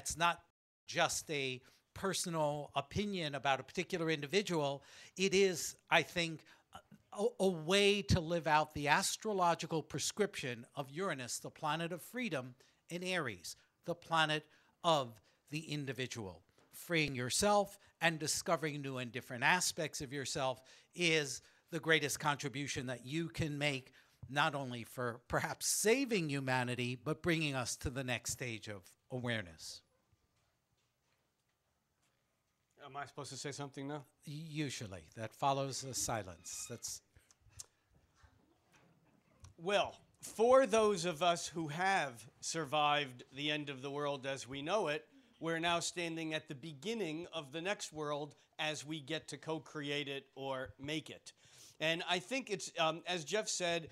it's not just a personal opinion about a particular individual. It is, I think, a way to live out the astrological prescription of Uranus, the planet of freedom, in Aries, the planet of the individual. Freeing yourself and discovering new and different aspects of yourself is the greatest contribution that you can make, not only for perhaps saving humanity, but bringing us to the next stage of awareness. Am I supposed to say something now? Usually, that follows a silence. Well, for those of us who have survived the end of the world as we know it, we're now standing at the beginning of the next world as we get to co-create it or make it. And I think it's, as Jeff said,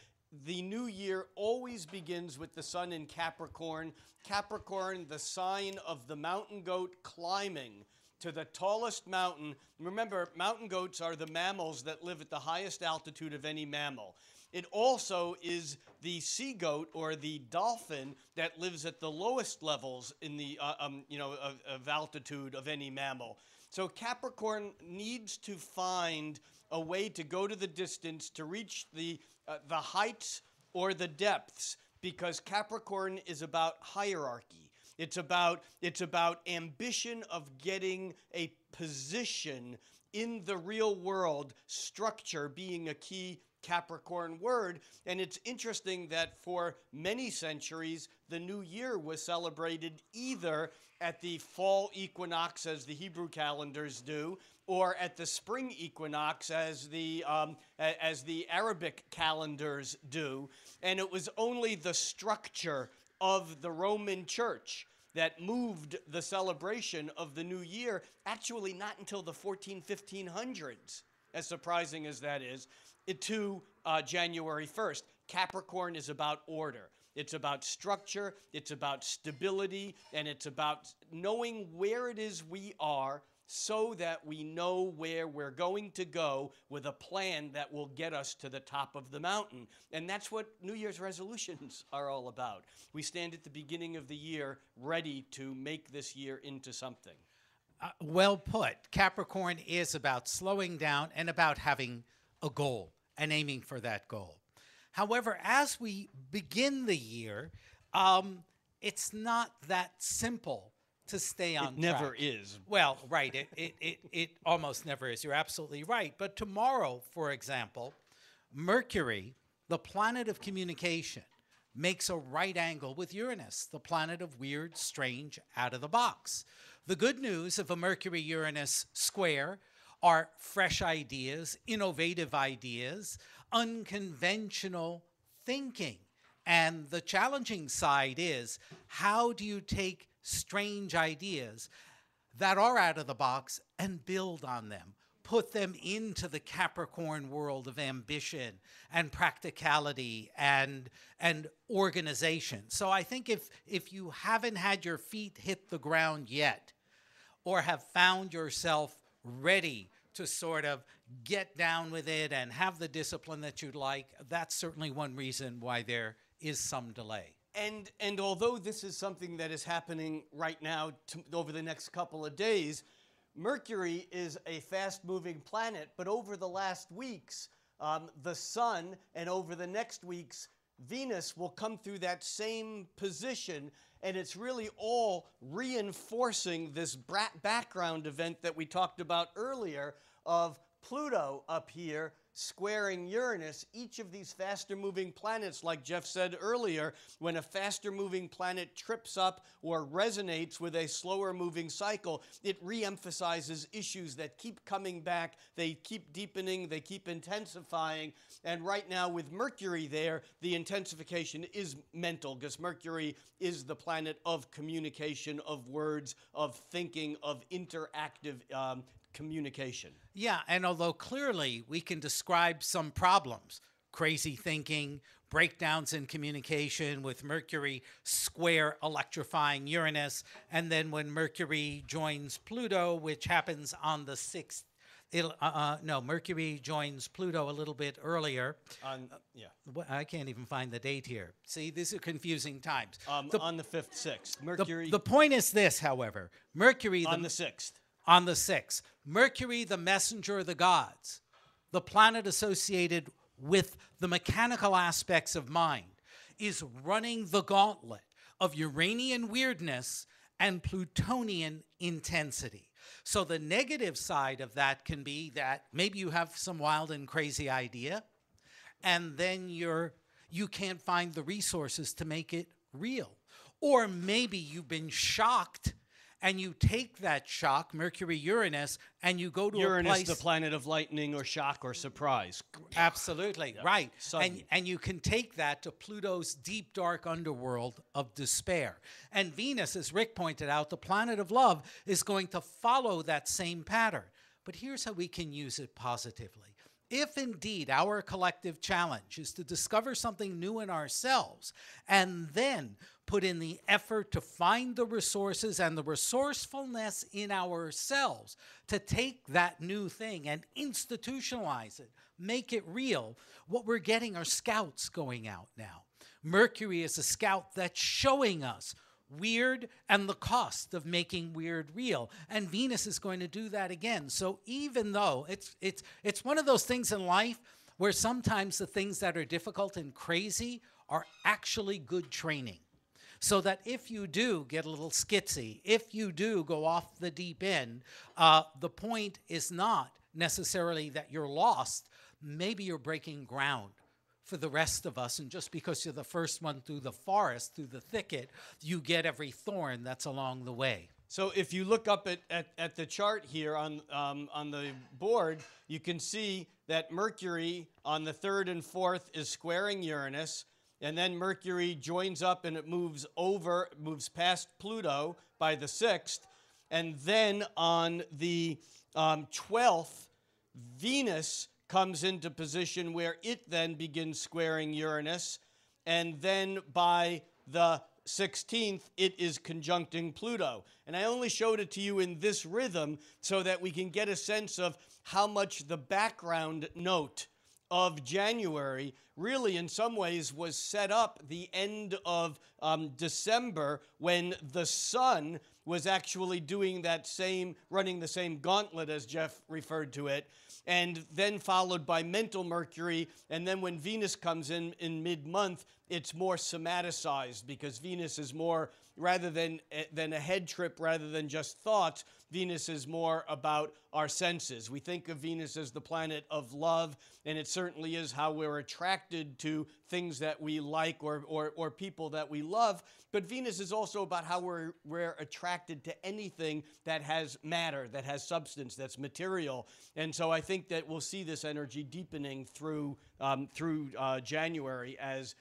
the new year always begins with the sun in Capricorn. Capricorn, the sign of the mountain goat climbing to the tallest mountain. Remember, mountain goats are the mammals that live at the highest altitude of any mammal. It also is the sea goat or the dolphin that lives at the lowest levels in the of altitude of any mammal. So Capricorn needs to find a way to go to the distance to reach the heights or the depths, because Capricorn is about hierarchy. It's about ambition of getting a position in the real world, structure being a key Capricorn word. And it's interesting that for many centuries, the new year was celebrated either at the fall equinox, as the Hebrew calendars do, or at the spring equinox, as the Arabic calendars do. And it was only the structure of the Roman Church that moved the celebration of the new year, actually not until the 1500s, as surprising as that is, to January 1st. Capricorn is about order. It's about structure, it's about stability, and it's about knowing where it is we are so that we know where we're going to go with a plan that will get us to the top of the mountain. And that's what New Year's resolutions are all about. We stand at the beginning of the year ready to make this year into something. Well put. Capricorn is about slowing down and about having a goal and aiming for that goal. However, as we begin the year, it's not that simple to stay on track. It never is. Well, right. It almost never is. You're absolutely right. But tomorrow, for example, Mercury, the planet of communication, makes a right angle with Uranus, the planet of weird, strange, out of the box. The good news of a Mercury-Uranus square are fresh ideas, innovative ideas, unconventional thinking. And the challenging side is, how do you take strange ideas that are out of the box and build on them, put them into the Capricorn world of ambition and practicality and organization? So I think if you haven't had your feet hit the ground yet, or have found yourself ready to sort of get down with it and have the discipline that you'd like, that's certainly one reason why there is some delay. And although this is something that is happening right now over the next couple of days, Mercury is a fast-moving planet, but over the last weeks, the Sun, and over the next weeks, Venus will come through that same position, and it's really all reinforcing this background event that we talked about earlier of Pluto up here squaring Uranus. Each of these faster moving planets, like Jeff said earlier, when a faster moving planet trips up or resonates with a slower moving cycle, it re-emphasizes issues that keep coming back, they keep deepening, they keep intensifying. And right now with Mercury there, the intensification is mental, because Mercury is the planet of communication, of words, of thinking, of interactive communication. Yeah, and although clearly we can describe some problems, crazy thinking, breakdowns in communication with Mercury square electrifying Uranus, and then when Mercury joins Pluto, which happens on the 6th, No, Mercury joins Pluto a little bit earlier. Yeah. I can't even find the date here. See, these are confusing times. On the 5th, 6th. Mercury The point is this, however. Mercury on the 6th. on the 6th. Mercury, the messenger of the gods, the planet associated with the mechanical aspects of mind, is running the gauntlet of Uranian weirdness and Plutonian intensity. So the negative side of that can be that maybe you have some wild and crazy idea, and then you can't find the resources to make it real. Or maybe you've been shocked and you take that shock, Mercury, Uranus, and you go to Uranus, a place. the planet of lightning or shock or surprise. Absolutely, right. Sudden. And you can take that to Pluto's deep, dark underworld of despair. And Venus, as Rick pointed out, the planet of love, is going to follow that same pattern. But here's how we can use it positively. If indeed our collective challenge is to discover something new in ourselves and then put in the effort to find the resources and the resourcefulness in ourselves to take that new thing and institutionalize it, make it real, what we're getting are scouts going out now. Mercury is a scout that's showing us weird and the cost of making weird real. And Venus is going to do that again. So even though it's one of those things in life where sometimes the things that are difficult and crazy are actually good training. So that if you do get a little skitsy, if you do go off the deep end, the point is not necessarily that you're lost. Maybe you're breaking ground for the rest of us, and just because you're the first one through the forest, through the thicket, you get every thorn that's along the way. So if you look up at the chart here on the board, you can see that Mercury on the 3rd and 4th is squaring Uranus, and then Mercury joins up and it moves past Pluto by the 6th, and then on the 12th, Venus comes into position where it then begins squaring Uranus, and then by the 16th, it is conjuncting Pluto. And I only showed it to you in this rhythm so that we can get a sense of how much the background note of January really in some ways was set up the end of December, when the sun was actually doing that same, running the same gauntlet as Jeff referred to it, and then followed by mental Mercury. And then when Venus comes in mid-month, it's more somaticized, because Venus is more, rather than a head trip, rather than just thoughts, Venus is more about our senses. We think of Venus as the planet of love, and it certainly is how we're attracted to things that we like or people that we love. But Venus is also about how we're attracted to anything that has matter, that has substance, that's material. And so I think that we'll see this energy deepening through January as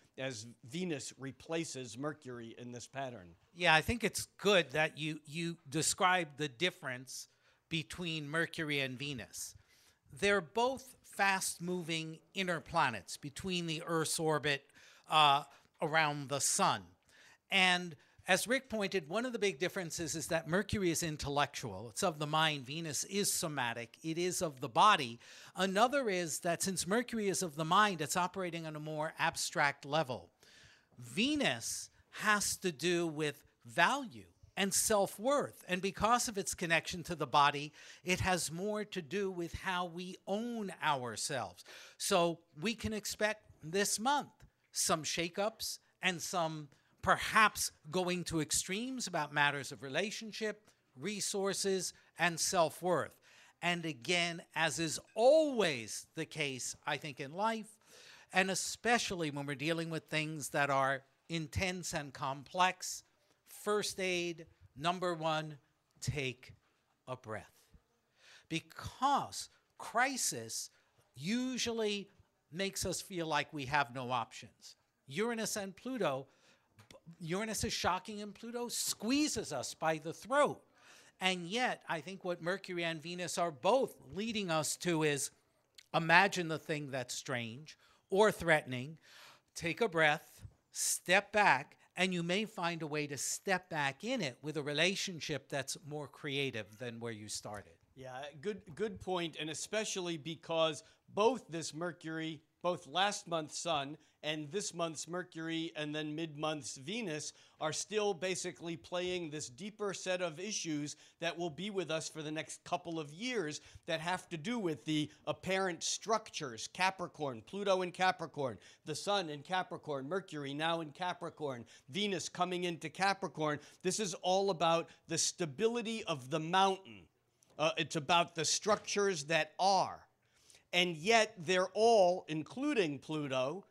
Venus replaces Mercury in this pattern. Yeah, I think it's good that you describe the difference between Mercury and Venus. They're both fast-moving inner planets between the Earth's orbit around the sun. And as Rick pointed, one of the big differences is that Mercury is intellectual. It's of the mind. Venus is somatic. It is of the body. Another is that since Mercury is of the mind, it's operating on a more abstract level. Venus has to do with value and self-worth. And because of its connection to the body, it has more to do with how we own ourselves. So we can expect this month some shakeups and some perhaps going to extremes about matters of relationship, resources, and self-worth. And again, as is always the case, I think, in life, and especially when we're dealing with things that are intense and complex, first aid, number one, take a breath. Because crisis usually makes us feel like we have no options. Uranus and Pluto, Uranus is shocking and Pluto squeezes us by the throat. And yet, I think what Mercury and Venus are both leading us to is imagine the thing that's strange or threatening, take a breath, step back, and you may find a way to step back in it with a relationship that's more creative than where you started. Yeah, good point, and especially because both this Mercury, both last month's Sun and this month's Mercury and then mid-month's Venus are still basically playing this deeper set of issues that will be with us for the next couple of years that have to do with the apparent structures. Capricorn, Pluto in Capricorn, the Sun in Capricorn, Mercury now in Capricorn, Venus coming into Capricorn. This is all about the stability of the mountain. It's about the structures that are. And yet they're all, including Pluto,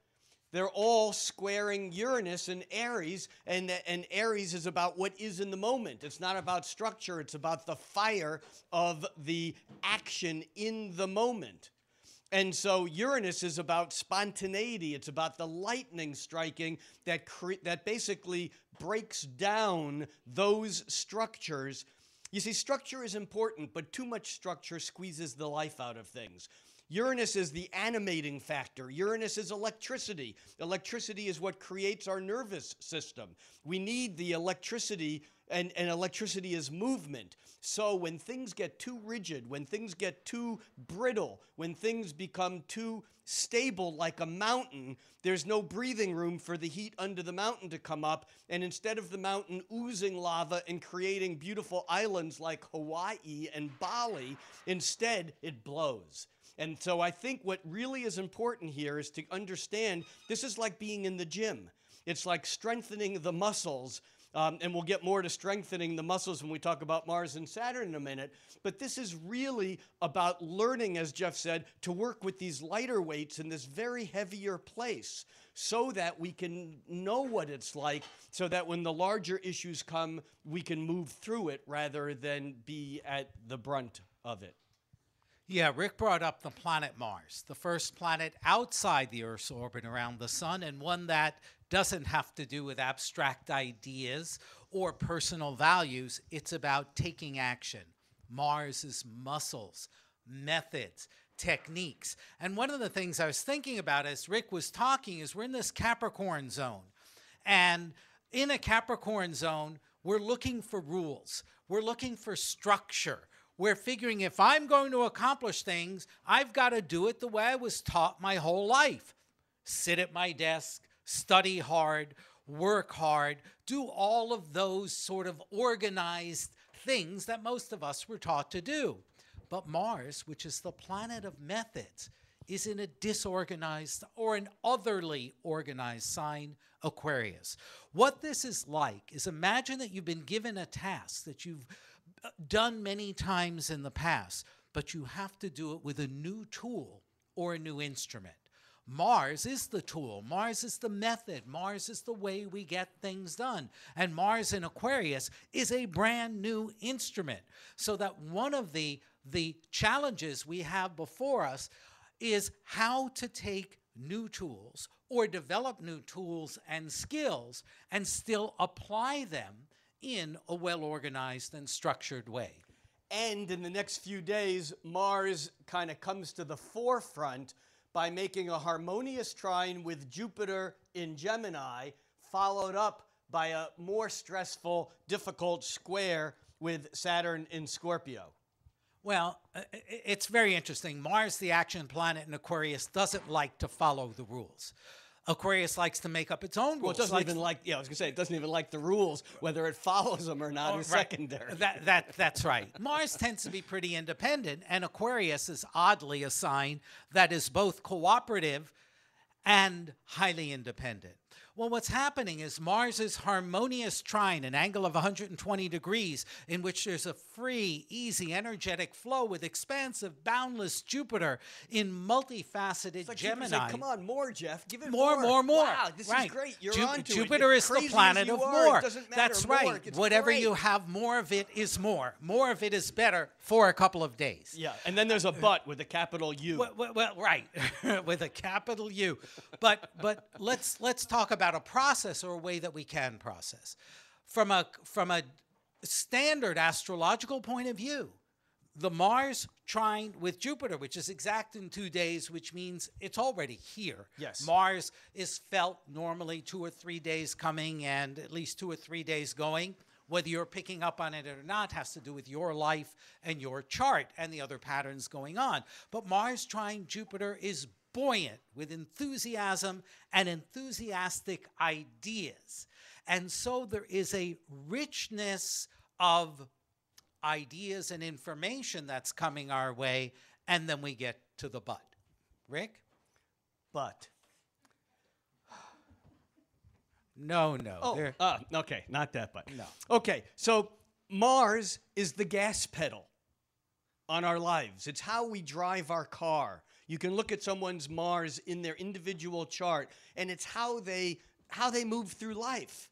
they're all squaring Uranus and Aries, and Aries is about what is in the moment. It's not about structure, it's about the fire of the action in the moment. And so Uranus is about spontaneity. It's about the lightning striking that basically breaks down those structures. You see, structure is important, but too much structure squeezes the life out of things. Uranus is the animating factor. Uranus is electricity. Electricity is what creates our nervous system. We need the electricity, and electricity is movement. So when things get too rigid, when things get too brittle, when things become too stable like a mountain, there's no breathing room for the heat under the mountain to come up. And instead of the mountain oozing lava and creating beautiful islands like Hawaii and Bali, instead it blows. And so I think what really is important here is to understand this is like being in the gym. It's like strengthening the muscles. And we'll get more to strengthening the muscles when we talk about Mars and Saturn in a minute. But this is really about learning, as Jeff said, to work with these lighter weights in this very heavier place so that we can know what it's like, so that when the larger issues come, we can move through it rather than be at the brunt of it. Yeah, Rick brought up the planet Mars, the first planet outside the Earth's orbit around the sun, and one that doesn't have to do with abstract ideas or personal values. It's about taking action. Mars is muscles, methods, techniques. And one of the things I was thinking about as Rick was talking is we're in this Capricorn zone. And in a Capricorn zone, we're looking for rules. We're looking for structure. We're figuring if I'm going to accomplish things, I've got to do it the way I was taught my whole life. Sit at my desk, study hard, work hard, do all of those sort of organized things that most of us were taught to do. But Mars, which is the planet of methods, is in a disorganized or an otherly organized sign, Aquarius. What this is like is imagine that you've been given a task that you've done many times in the past, but you have to do it with a new tool or a new instrument. Mars is the tool. Mars is the method. Mars is the way we get things done. And Mars in Aquarius is a brand new instrument. So that one of the challenges we have before us is how to take new tools or develop new tools and skills and still apply them in a well-organized and structured way. And in the next few days, Mars kind of comes to the forefront by making a harmonious trine with Jupiter in Gemini, followed up by a more stressful, difficult square with Saturn in Scorpio. Well, it's very interesting. Mars, the action planet in Aquarius, doesn't like to follow the rules. Aquarius likes to make up its own rules. Well, it doesn't even like, I was going to say, it doesn't even like the rules. Whether it follows them or not is secondary. That's right. Mars tends to be pretty independent, and Aquarius is oddly a sign that is both cooperative and highly independent. Well, what's happening is Mars's harmonious trine, an angle of 120 degrees, in which there's a free, easy, energetic flow with expansive, boundless Jupiter in multifaceted Gemini. Like, come on, more, Jeff. Give it more. Wow, this is great. You're onto Jupiter it. is the planet of more. It doesn't matter. That's right. More. Whatever great. you have, more of it is more. More of it is better for a couple of days. Yeah, and then there's a but with a capital U. Well, right, with a capital U. But let's talk about a process or a way that we can process. From a standard astrological point of view, the Mars trine with Jupiter, which is exact in 2 days, which means it's already here. Yes. Mars is felt normally 2 or 3 days coming and at least 2 or 3 days going. Whether you're picking up on it or not has to do with your life and your chart and the other patterns going on. But Mars trine Jupiter is buoyant with enthusiasm and enthusiastic ideas. And so there is a richness of ideas and information that's coming our way, and then we get to the but. Rick? But. No. Okay, not that but. No. Okay, so Mars is the gas pedal on our lives. It's how we drive our car. You can look at someone's Mars in their individual chart, and it's how they move through life.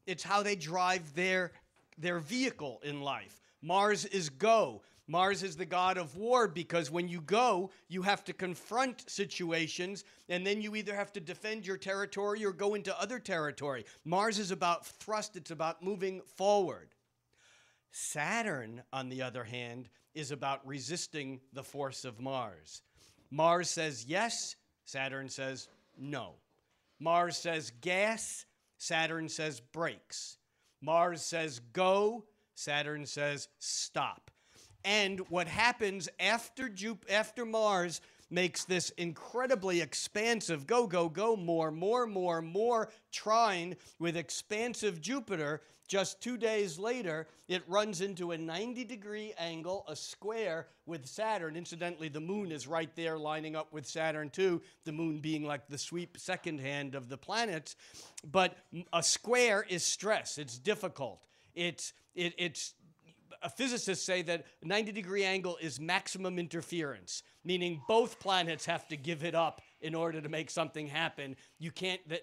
It's how they drive their vehicle in life. Mars is go. Mars is the god of war, because when you go, you have to confront situations, and then you either have to defend your territory or go into other territory. Mars is about thrust. It's about moving forward. Saturn, on the other hand, is about resisting the force of Mars. Mars says yes, Saturn says no. Mars says gas, Saturn says brakes. Mars says go, Saturn says stop. And what happens after Mars makes this incredibly expansive go, more trine with expansive Jupiter, just 2 days later, it runs into a 90-degree angle, a square with Saturn. Incidentally, the moon is right there lining up with Saturn too, the moon being like the sweep second hand of the planets. But a square is stress. It's difficult. Physicists say that a 90-degree angle is maximum interference, meaning both planets have to give it up in order to make something happen.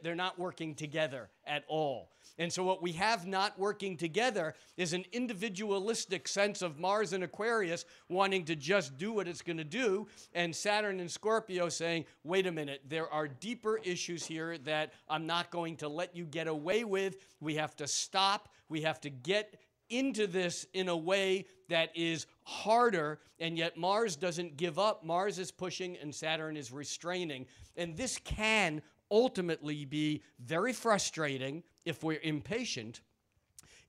They're not working together at all. And so what we have not working together is an individualistic sense of Mars and Aquarius wanting to just do what it's going to do, and Saturn and Scorpio saying, wait a minute, there are deeper issues here that I'm not going to let you get away with. We have to stop. We have to get into this in a way that is harder, and yet Mars doesn't give up. Mars is pushing and Saturn is restraining. And this can ultimately be very frustrating if we're impatient.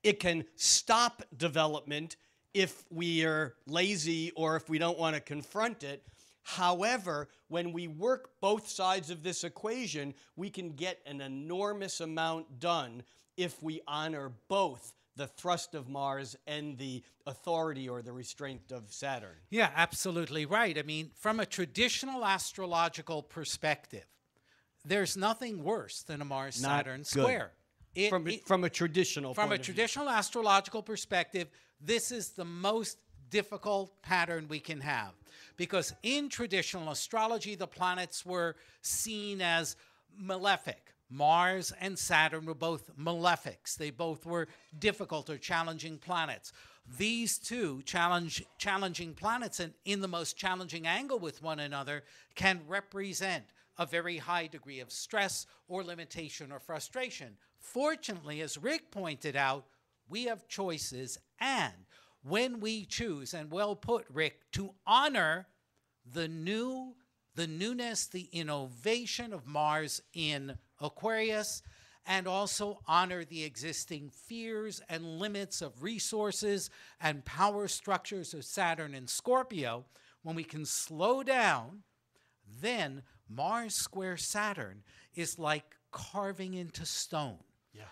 It can stop development if we are lazy or if we don't want to confront it. However, when we work both sides of this equation, we can get an enormous amount done if we honor both the thrust of Mars and the authority or the restraint of Saturn. Yeah, absolutely right. I mean, from a traditional astrological perspective, there's nothing worse than a Mars-Saturn square. From a traditional From a traditional astrological perspective, this is the most difficult pattern we can have. Because in traditional astrology, the planets were seen as malefic. Mars and Saturn were both malefics. They both were difficult or challenging planets. These two challenging planets, and in the most challenging angle with one another, can represent a very high degree of stress or limitation or frustration. Fortunately, as Rick pointed out, we have choices, and when we choose, and well put, Rick, to honor the newness, the innovation of Mars in Aquarius, and also honor the existing fears and limits of resources and power structures of Saturn and Scorpio, when we can slow down, then Mars square Saturn is like carving into stone. Yeah.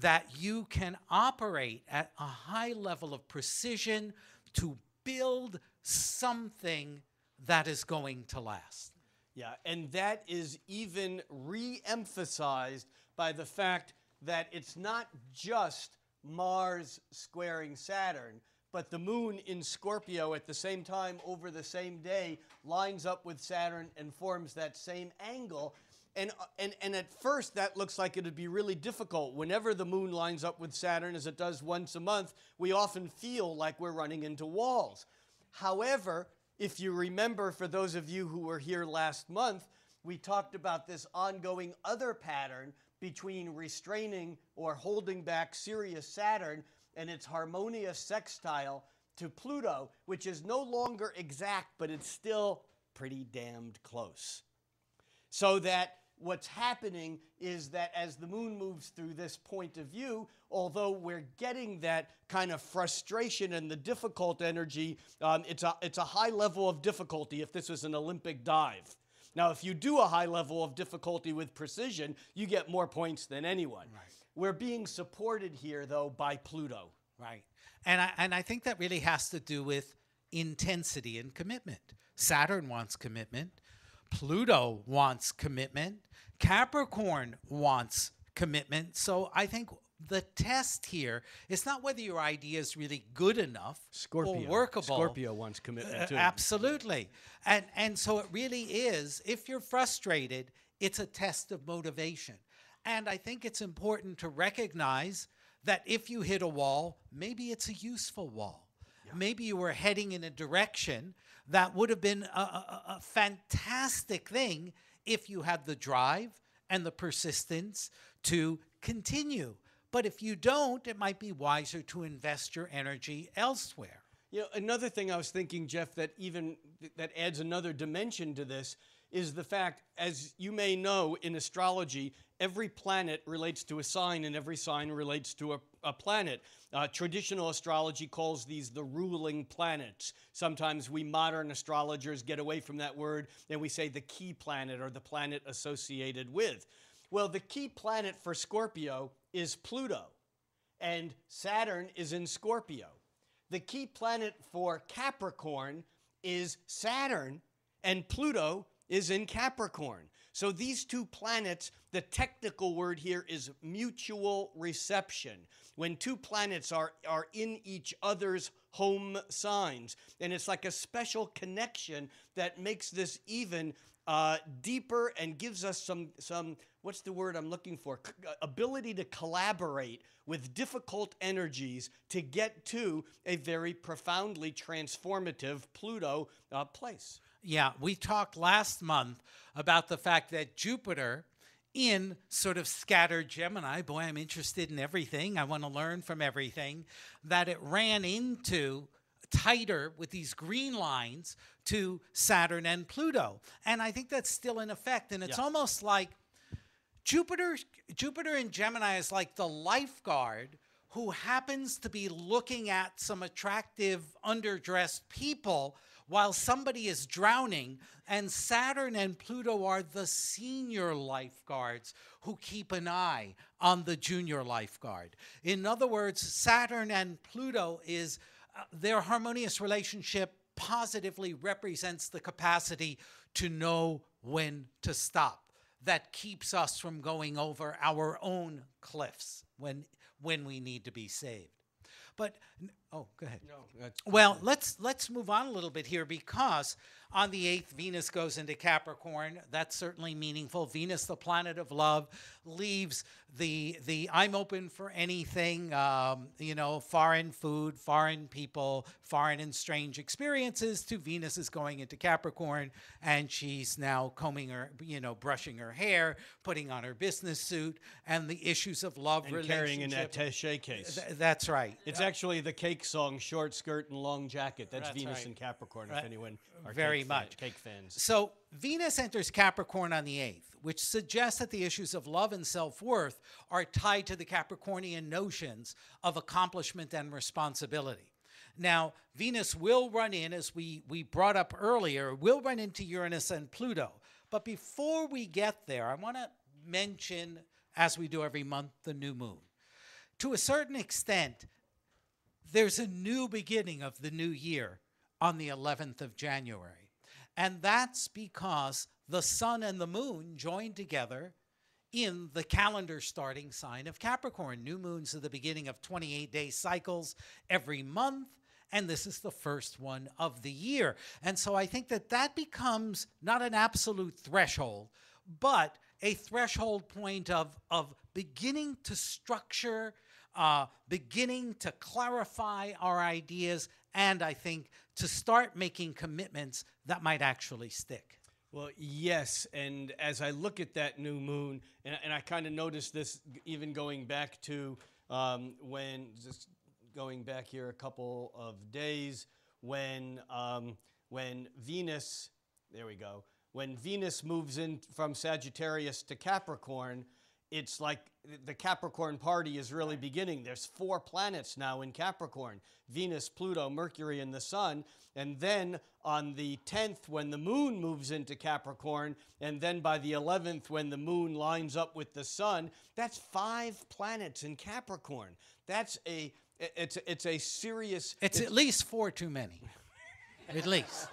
That you can operate at a high level of precision to build something that is going to last. Yeah, and that is even re-emphasized by the fact that it's not just Mars squaring Saturn, but the moon in Scorpio at the same time over the same day lines up with Saturn and forms that same angle. And at first that looks like it would be really difficult. Whenever the moon lines up with Saturn, as it does once a month, we often feel like we're running into walls. However, if you remember, for those of you who were here last month, we talked about this ongoing other pattern between restraining or holding back Sirius Saturn and its harmonious sextile to Pluto, which is no longer exact, but it's still pretty damned close. So that what's happening is that as the moon moves through this point of view, although we're getting that kind of frustration and the difficult energy, it's a high level of difficulty if this was an Olympic dive. Now, if you do a high level of difficulty with precision, you get more points than anyone. Right. We're being supported here, though, by Pluto. Right. And I think that really has to do with intensity and commitment. Saturn wants commitment. Pluto wants commitment. Capricorn wants commitment. So I think the test here is not whether your idea is really good enough or workable. Scorpio wants commitment, too. Absolutely. And so it really is, if you're frustrated, it's a test of motivation. And I think it's important to recognize that if you hit a wall, maybe it's a useful wall. Yeah. Maybe you were heading in a direction that would have been a fantastic thing if you had the drive and the persistence to continue. But if you don't, it might be wiser to invest your energy elsewhere. You know, another thing I was thinking, Jeff, that adds another dimension to this is the fact, as you may know, in astrology, every planet relates to a sign and every sign relates to a planet. Traditional astrology calls these the ruling planets. Sometimes we modern astrologers get away from that word and we say the key planet or the planet associated with. Well, the key planet for Scorpio is Pluto, and Saturn is in Scorpio. The key planet for Capricorn is Saturn, and Pluto is in Capricorn. So these two planets, the technical word here is mutual reception. When two planets are in each other's home signs, and it's like a special connection that makes this even deeper and gives us some what's the word I'm looking for? Ability to collaborate with difficult energies to get to a very profoundly transformative Pluto place. Yeah, we talked last month about the fact that Jupiter in sort of scattered Gemini, boy, I'm interested in everything, I want to learn from everything, that it ran into tighter with these green lines to Saturn and Pluto. And I think that's still in effect. And it's almost like Jupiter in Gemini is like the lifeguard who happens to be looking at some attractive underdressed people while somebody is drowning, and Saturn and Pluto are the senior lifeguards who keep an eye on the junior lifeguard. In other words, Saturn and Pluto is their harmonious relationship positively represents the capacity to know when to stop. That keeps us from going over our own cliffs when we need to be saved. But, oh, go ahead. No, well, let's move on a little bit here, because on the 8th, Venus goes into Capricorn. That's certainly meaningful. Venus, the planet of love, leaves the I'm open for anything, foreign food, foreign people, foreign and strange experiences, to Venus is going into Capricorn, and she's now combing her, brushing her hair, putting on her business suit, and the issues of love, and carrying an attaché case. That's right. It's actually the Cake song, Short Skirt and Long Jacket. That's Venus right. and Capricorn, if anyone are very much cake fans. So Venus enters Capricorn on the 8th, which suggests that the issues of love and self-worth are tied to the Capricornian notions of accomplishment and responsibility. Now, Venus will run in, as we brought up earlier, will run into Uranus and Pluto. But before we get there, I want to mention, as we do every month, the new moon. To a certain extent, there's a new beginning of the new year on the 11th of January. And that's because the sun and the moon join together in the calendar starting sign of Capricorn. New moons are the beginning of 28-day cycles every month, and this is the first one of the year. And so I think that becomes not an absolute threshold, but a threshold point of beginning to structure, beginning to clarify our ideas, and I think to start making commitments that might actually stick. Well, yes, and as I look at that new moon, and I kind of noticed this even going back to just going back here a couple of days, when Venus, there we go, When Venus moves in from Sagittarius to Capricorn, it's like the Capricorn party is really beginning. There's 4 planets now in Capricorn: Venus, Pluto, Mercury, and the Sun. And then on the 10th, when the moon moves into Capricorn, and then by the 11th, when the moon lines up with the sun, that's 5 planets in Capricorn. It's a serious... It's at least 4 too many. At least.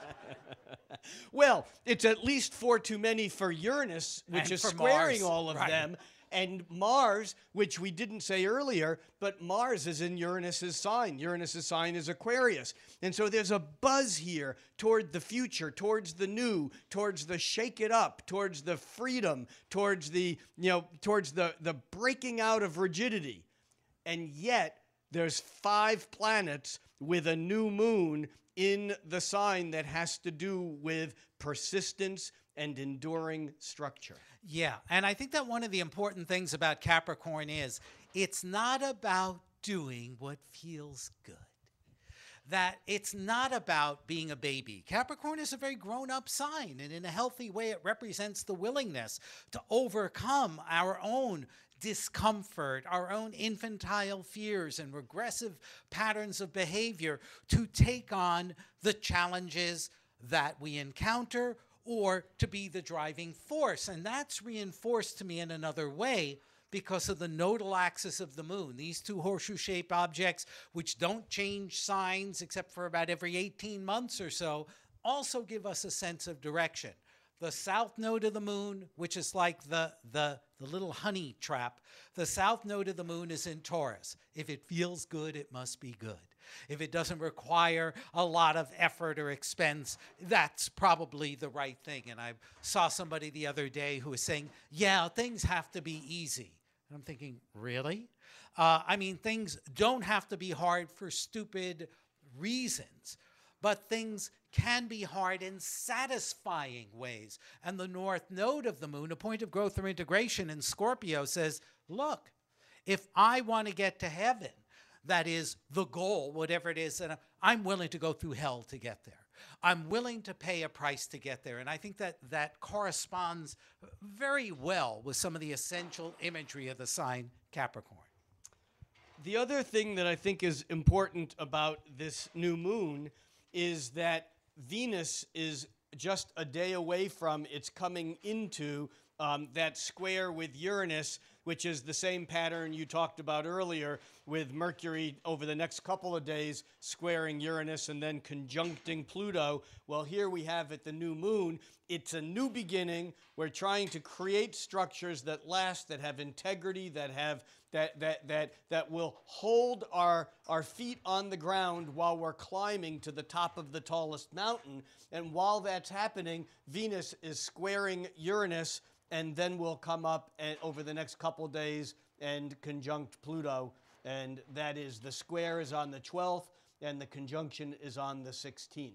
Well, it's at least 4 too many for Uranus, which is squaring Mars, all of them, and Mars, which we didn't say earlier, but Mars is in Uranus's sign. Uranus's sign is Aquarius. And so there's a buzz here toward the future, towards the new, towards the shake it up, towards the freedom, towards the, towards the breaking out of rigidity. And yet there's 5 planets with a new moon in the sign that has to do with persistence and enduring structure. Yeah, and I think that one of the important things about Capricorn is it's not about doing what feels good. That it's not about being a baby. Capricorn is a very grown-up sign, and in a healthy way, it represents the willingness to overcome our own discomfort, our own infantile fears and regressive patterns of behavior to take on the challenges that we encounter, or to be the driving force. And that's reinforced to me in another way because of the nodal axis of the moon. These 2 horseshoe-shaped objects, which don't change signs except for about every 18 months or so, also give us a sense of direction. The south node of the moon, which is like the little honey trap, the south node of the moon is in Taurus. If it feels good, it must be good. If it doesn't require a lot of effort or expense, that's probably the right thing. And I saw somebody the other day who was saying, yeah, things have to be easy. And I'm thinking, really? I mean, things don't have to be hard for stupid reasons, but things can be hard in satisfying ways. And the north node of the moon, a point of growth or integration in Scorpio, says, look, if I want to get to heaven, that is the goal, whatever it is, and I'm willing to go through hell to get there. I'm willing to pay a price to get there. And I think that that corresponds very well with some of the essential imagery of the sign Capricorn. The other thing that I think is important about this new moon is that Venus is just a day away from its coming into that square with Uranus, which is the same pattern you talked about earlier, with Mercury over the next couple of days squaring Uranus and then conjuncting Pluto. Well, here we have at the new moon, it's a new beginning. We're trying to create structures that last, that have integrity, that have that will hold our feet on the ground while we're climbing to the top of the tallest mountain. And while that's happening, Venus is squaring Uranus, and then we'll come up over the next couple days and conjunct Pluto. And that is, the square is on the 12th, and the conjunction is on the 16th.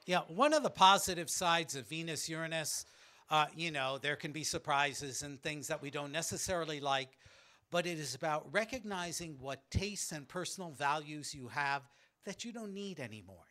Yeah, one of the positive sides of Venus-Uranus, there can be surprises and things that we don't necessarily like, but it is about recognizing what tastes and personal values you have that you don't need anymore.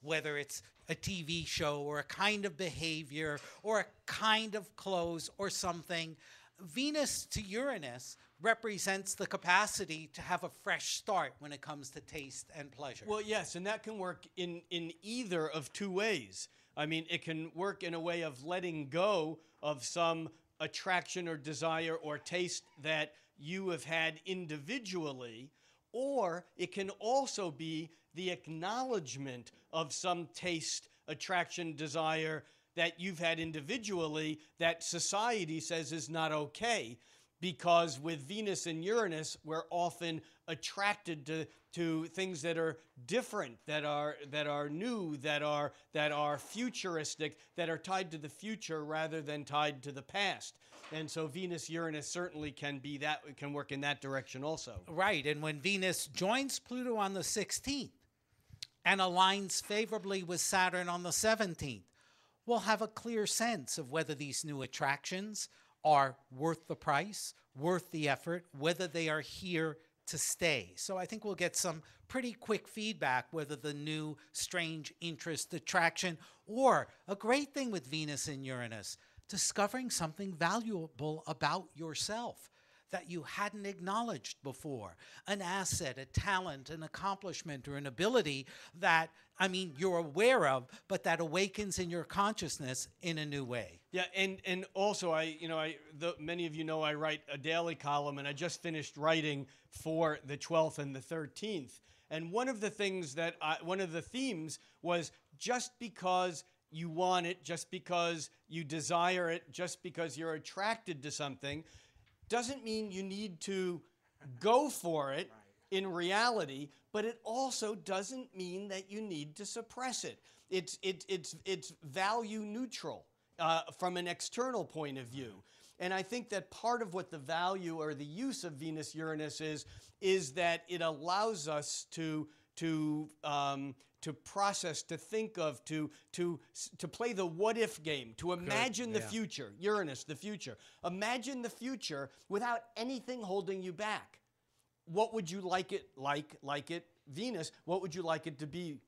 Whether it's a TV show or a kind of behavior or a kind of clothes or something, Venus to Uranus represents the capacity to have a fresh start when it comes to taste and pleasure. Well, yes, and that can work in either of 2 ways. I mean, it can work in a way of letting go of some attraction or desire or taste that you have had individually, or it can also be the acknowledgement of some taste, attraction, desire that you've had individually that society says is not okay. Because with Venus and Uranus, we're often attracted to things that are different, that are new, that are futuristic, that are tied to the future rather than tied to the past. And so Venus-Uranus certainly can work in that direction also. Right, and when Venus joins Pluto on the 16th and aligns favorably with Saturn on the 17th, we'll have a clear sense of whether these new attractions are worth the price, worth the effort, whether they are here to stay. So I think we'll get some pretty quick feedback whether the new strange interest, attraction, or a great thing with Venus and Uranus, discovering something valuable about yourself that you hadn't acknowledged before, an asset, a talent, an accomplishment, or an ability that, I mean, you're aware of, but that awakens in your consciousness in a new way. Yeah, and also many of you know I write a daily column, and I just finished writing for the 12th and the 13th. And one of the things one of the themes was just because you want it, just because you desire it, just because you're attracted to something, doesn't mean you need to go for it in reality, but it also doesn't mean that you need to suppress it. It's value neutral from an external point of view. And I think that part of what the value or the use of Venus-Uranus is that it allows us to process, to think of, to play the what-if game, to imagine the future. Uranus, the future. Imagine the future without anything holding you back. What would you like it Venus, what would you like it to be?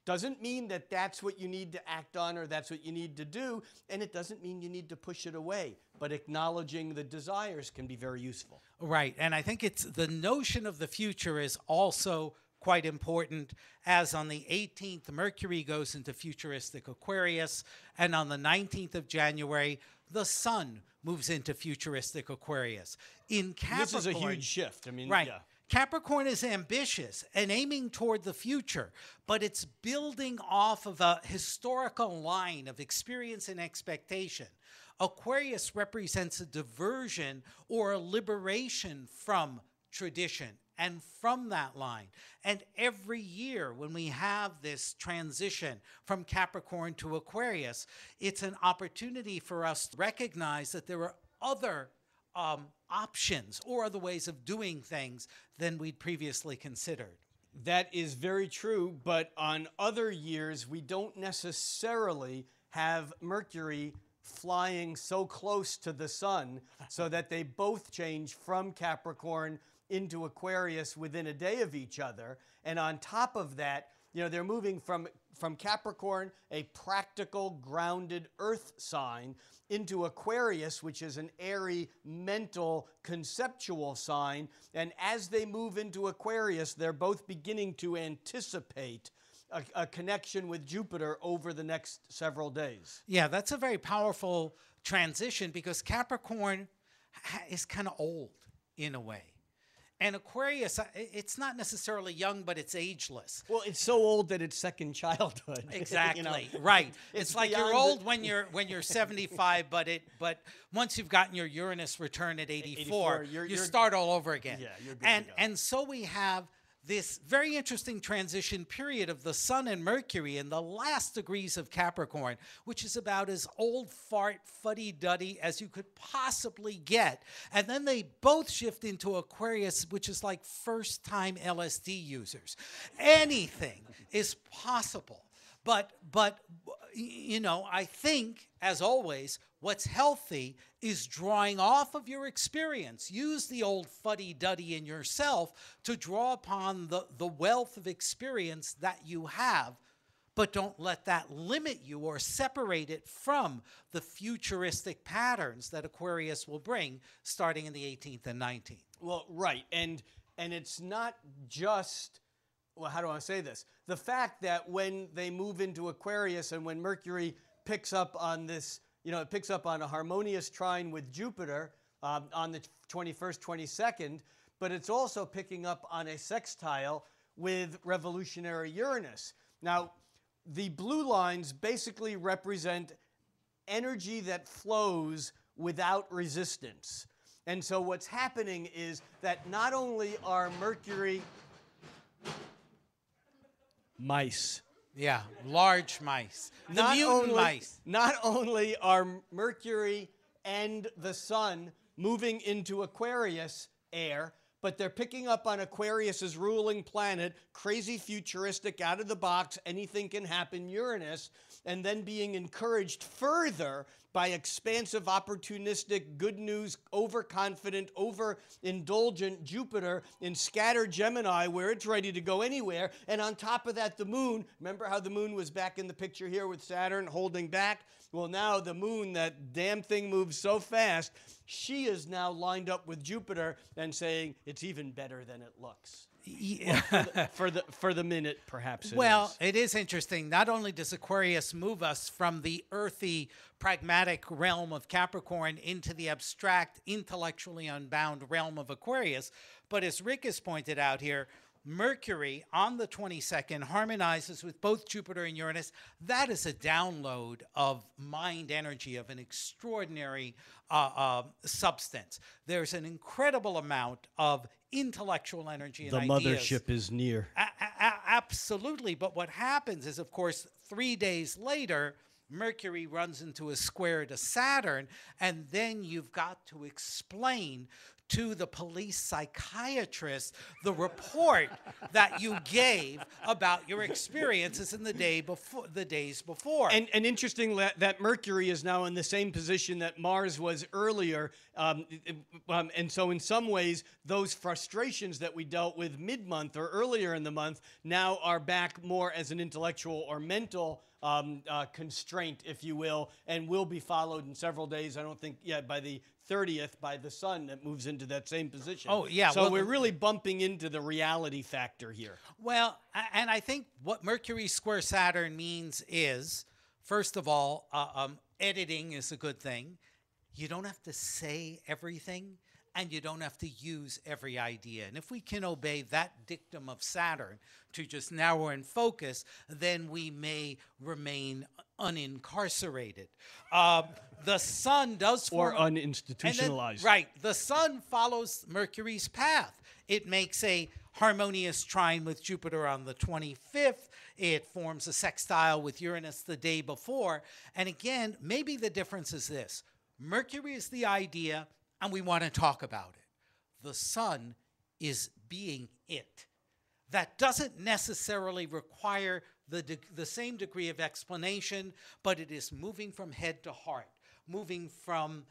Doesn't mean that that's what you need to act on or that's what you need to do, and it doesn't mean you need to push it away. But acknowledging the desires can be very useful. Right, and I think it's the notion of the future is also quite important, as on the 18th, Mercury goes into futuristic Aquarius, and on the 19th of January, the Sun moves into futuristic Aquarius. In Capricorn, this is a huge shift. I mean, right. Yeah. Capricorn is ambitious and aiming toward the future, but it's building off of a historical line of experience and expectation. Aquarius represents a diversion or a liberation from tradition and from that line. And every year when we have this transition from Capricorn to Aquarius, it's an opportunity for us to recognize that there are other options or other ways of doing things than we'd previously considered. That is very true, but on other years, we don't necessarily have Mercury flying so close to the Sun so that they both change from Capricorn into Aquarius within a day of each other. And on top of that, they're moving from Capricorn, a practical, grounded earth sign, into Aquarius, which is an airy, mental, conceptual sign. And as they move into Aquarius, they're both beginning to anticipate a connection with Jupiter over the next several days. Yeah, that's a very powerful transition because Capricorn is kind of old in a way. And Aquarius, it's not necessarily young, but it's ageless. Well, it's so old that it's second childhood. Exactly, right. It's like you're old when you're 75, but once you've gotten your Uranus return at 84, you start all over again. Yeah, you're good to go. And so we have this very interesting transition period of the Sun and Mercury in the last degrees of Capricorn, which is about as old fart, fuddy-duddy as you could possibly get. And then they both shift into Aquarius, which is like first-time LSD users. Anything is possible. But I think, as always, what's healthy is drawing off of your experience. Use the old fuddy-duddy in yourself to draw upon the wealth of experience that you have, but don't let that limit you or separate it from the futuristic patterns that Aquarius will bring starting in the 18th and 19th. Well, right. And it's not just... Well, how do I say this? The fact that when they move into Aquarius and when Mercury picks up on this, it picks up on a harmonious trine with Jupiter on the 21st, 22nd, but it's also picking up on a sextile with revolutionary Uranus. Now, the blue lines basically represent energy that flows without resistance. And so what's happening is that not only are Mercury... Mice. Yeah, large mice. The mutant mice. Not only are Mercury and the Sun moving into Aquarius air, but they're picking up on Aquarius's ruling planet, crazy futuristic, out of the box, anything can happen Uranus, and then being encouraged further by expansive, opportunistic, good news, overconfident, overindulgent Jupiter in scattered Gemini, where it's ready to go anywhere. And on top of that, the moon, remember how the moon was back in the picture here with Saturn holding back? Well, now the moon, that damn thing moves so fast, she is now lined up with Jupiter and saying it's even better than it looks. Yeah. Well, for the minute, perhaps. It is interesting. Not only does Aquarius move us from the earthy, pragmatic realm of Capricorn into the abstract, intellectually unbound realm of Aquarius, but as Rick has pointed out here, Mercury on the 22nd harmonizes with both Jupiter and Uranus. That is a download of mind energy of an extraordinary substance. There's an incredible amount of intellectual energy and the ideas. mothership is near. Absolutely. But what happens is, of course, 3 days later, Mercury runs into a square to Saturn, and then you've got to explain to the police psychiatrist the report that you gave about your experiences in the days before. And interesting that Mercury is now in the same position that Mars was earlier. And so in some ways, those frustrations that we dealt with mid-month or earlier in the month now are back more as an intellectual or mental constraint, if you will, and will be followed in several days. I don't think yet by the 30th by the sun that moves into that same position. Oh, yeah. So we're really bumping into the reality factor here. Well, and I think what Mercury square Saturn means is, first of all, editing is a good thing. You don't have to say everything, and you don't have to use every idea. And if we can obey that dictum of Saturn to just narrow and focus, then we may remain unincarcerated. The sun does or uninstitutionalized. Right. The sun follows Mercury's path. It makes a harmonious trine with Jupiter on the 25th. It forms a sextile with Uranus the day before. And again, maybe the difference is this. Mercury is the idea, and we want to talk about it. The sun is being it. That doesn't necessarily require the same degree of explanation, but it is moving from head to heart, moving from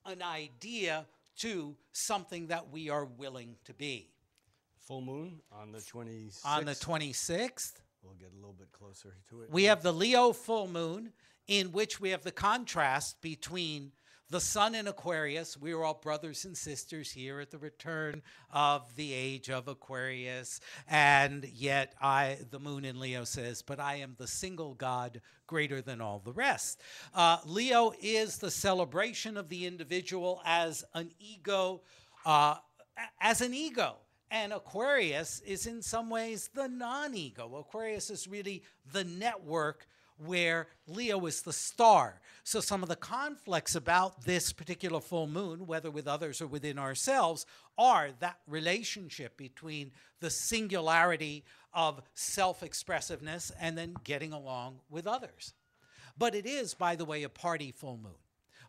an idea to something that we are willing to be. Full moon on the 26th. On the 26th. We'll get a little bit closer to it. We have the Leo full moon, in which we have the contrast between the sun in Aquarius. We are all brothers and sisters here at the return of the age of Aquarius. And yet the moon in Leo says, but I am the single God greater than all the rest. Leo is the celebration of the individual as an ego, And Aquarius is in some ways the non-ego. Aquarius is really the network where Leo is the star. So some of the conflicts about this particular full moon, whether with others or within ourselves, are that relationship between the singularity of self-expressiveness and then getting along with others. But it is, by the way, a party full moon.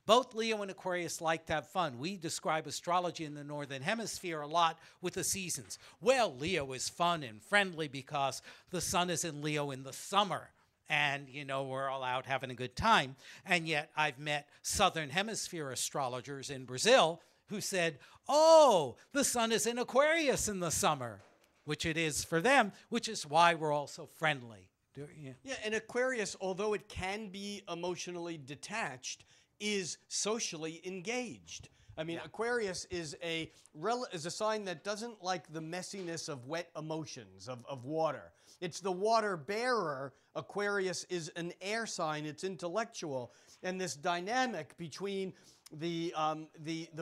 Both Leo and Aquarius like to have fun. We describe astrology in the Northern Hemisphere a lot with the seasons. Well, Leo is fun and friendly because the sun is in Leo in the summer. And, we're all out having a good time. And yet I've met Southern Hemisphere astrologers in Brazil who said, oh, the sun is in Aquarius in the summer, which it is for them, which is why we're all so friendly. Yeah, and Aquarius, although it can be emotionally detached, is socially engaged. I mean, Aquarius is a sign that doesn't like the messiness of wet emotions, of water. It's the water bearer. Aquarius is an air sign. It's intellectual. And this dynamic between the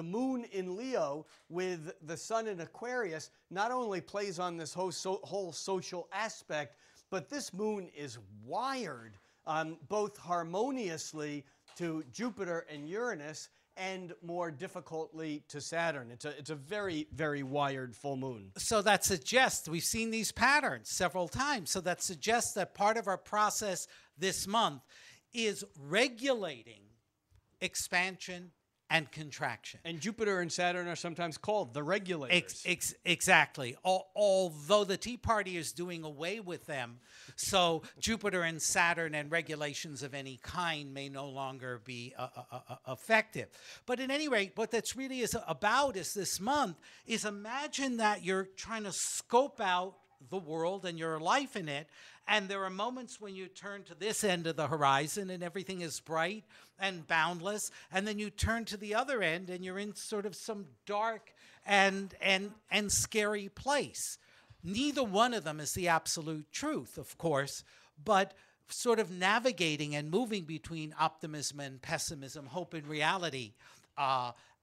moon in Leo with the sun in Aquarius not only plays on this whole social aspect, but this moon is wired both harmoniously to Jupiter and Uranus, and more difficultly to Saturn. It's a very, very wired full moon. So that suggests, we've seen these patterns several times, so that suggests that part of our process this month is regulating expansion and contraction. And Jupiter and Saturn are sometimes called the regulators. Exactly. Although the Tea Party is doing away with them, so Jupiter and Saturn and regulations of any kind may no longer be effective. But at any rate, what that's really is about is this month is imagine that you're trying to scope out the world and your life in it, and there are moments when you turn to this end of the horizon and everything is bright and boundless, and then you turn to the other end and you're in sort of some dark and scary place. Neither one of them is the absolute truth, of course, but sort of navigating and moving between optimism and pessimism, hope and reality,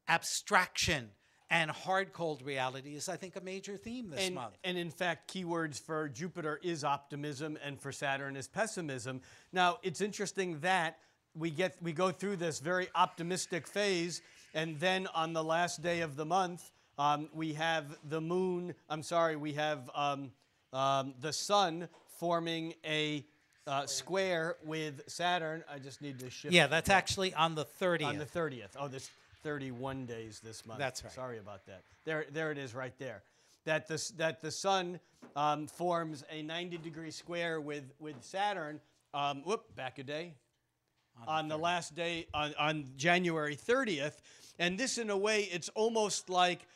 abstraction and hard, cold reality is, I think, a major theme this month. And in fact, keywords for Jupiter is optimism and for Saturn is pessimism. Now, it's interesting that we go through this very optimistic phase, and then on the last day of the month, we have the moon, we have the sun forming a square with Saturn. I just need to shift. Yeah, that's actually on the 30th. On the 30th. Oh, there's 31 days this month. That's right. Sorry about that. There it is right there. That the sun forms a 90-degree square with Saturn. Back a day. On the last day, on January 30th. And this, in a way, it's almost like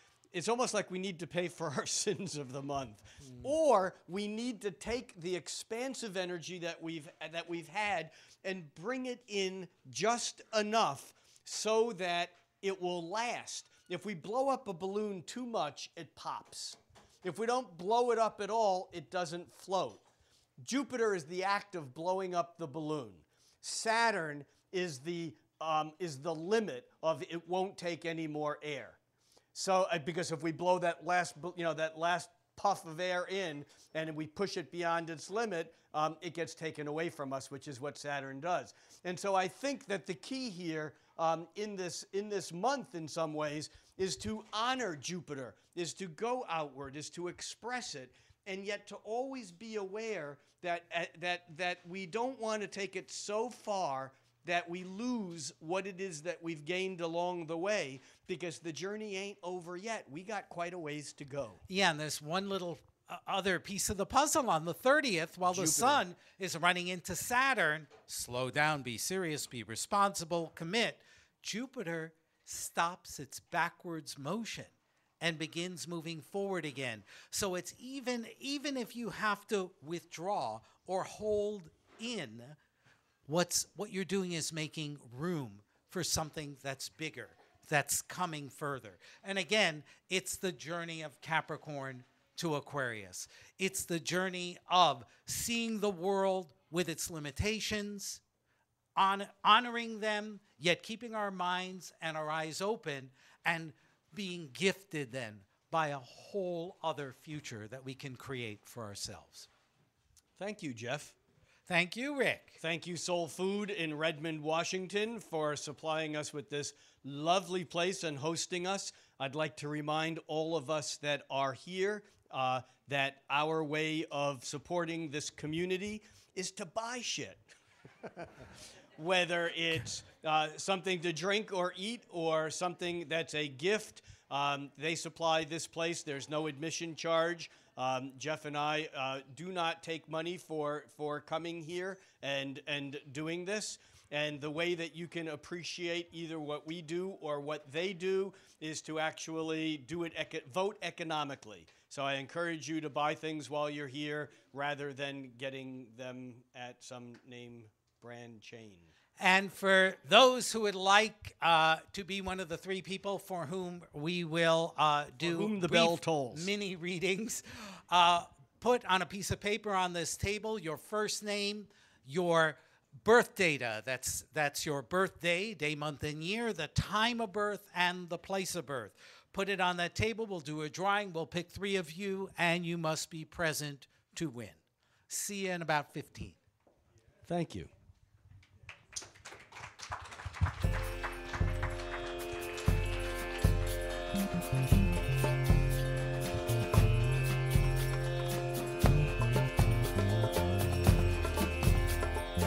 we need to pay for our sins of the month. Or we need to take the expansive energy that we've had and bring it in just enough so that it will last. If we blow up a balloon too much, it pops. If we don't blow it up at all, it doesn't float. Jupiter is the act of blowing up the balloon. Saturn is the limit of it won't take any more air. So because if we blow that last puff of air in and we push it beyond its limit, it gets taken away from us, which is what Saturn does. And so I think that the key here in this month, in some ways, is to honor Jupiter, is to go outward, is to express it, and yet to always be aware that we don't want to take it so far that we lose what it is that we've gained along the way, because the journey ain't over yet. We got quite a ways to go. Yeah, and there's one little other piece of the puzzle on the 30th, while Jupiter. The sun is running into Saturn. Slow down, be serious, be responsible, commit. Jupiter stops its backwards motion and begins moving forward again. So it's even if you have to withdraw or hold in, what you're doing is making room for something that's bigger, that's coming further. And again, it's the journey of Capricorn to Aquarius. It's the journey of seeing the world with its limitations, honoring them, yet keeping our minds and our eyes open, and being gifted then by a whole other future that we can create for ourselves. Thank you, Jeff. Thank you, Rick. Thank you, Soul Food in Redmond, Washington, for supplying us with this lovely place and hosting us. I'd like to remind all of us that are here that our way of supporting this community is to buy shit. Whether it's something to drink or eat or something that's a gift, they supply this place. There's no admission charge. Jeff and I do not take money for coming here and doing this. And the way that you can appreciate either what we do or what they do is to actually vote economically. So I encourage you to buy things while you're here rather than getting them at some name brand chain. And for those who would like to be one of the 3 people for whom we will do for whom the bell tolls mini readings, put on a piece of paper on this table your first name, your birth data, that's your birthday, day, month, and year, the time of birth, and the place of birth. Put it on that table. We'll do a drawing. We'll pick 3 of you, and you must be present to win. See you in about 15. Thank you.